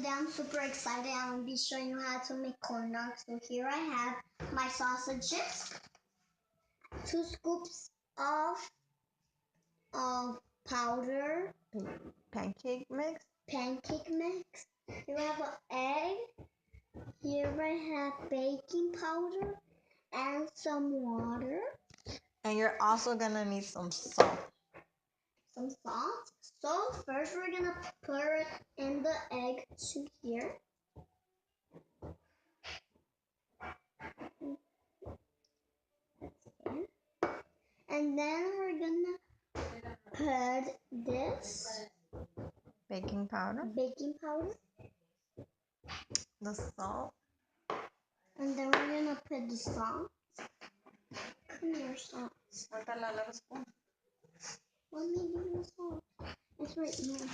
today I'm super excited. I'm going to be showing you how to make corn dogs. So here I have my sausages, 2 scoops of powder, pancake mix. Here I have an egg. Here I have baking powder and some water. And you're also gonna need some salt. Some salt. So first we're gonna put it in the egg to here. And then we're gonna put this Baking powder. The salt. And then we're gonna put the salt. Come here, salt. Let me give you the salt. It's right here.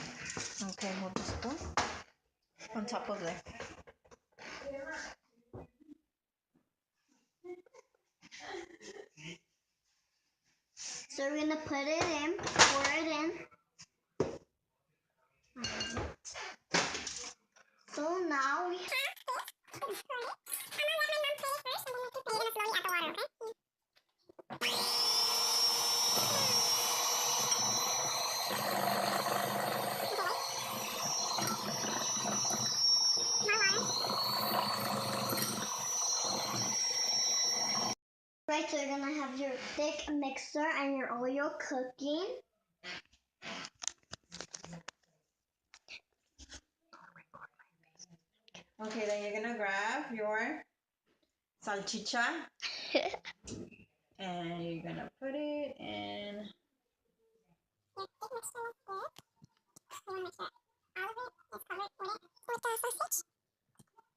Okay, hold the spoon on top of there. So we're gonna put it in, pour it in. So now we Right, so you're gonna have your thick mixer and your oil cooking. Okay, then you're gonna grab your salchicha and you're gonna put it in.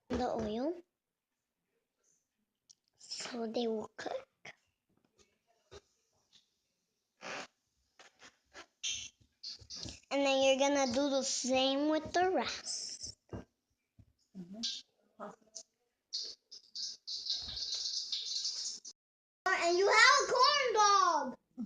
The oil. So they will cook. And then you're gonna do the same with the rest.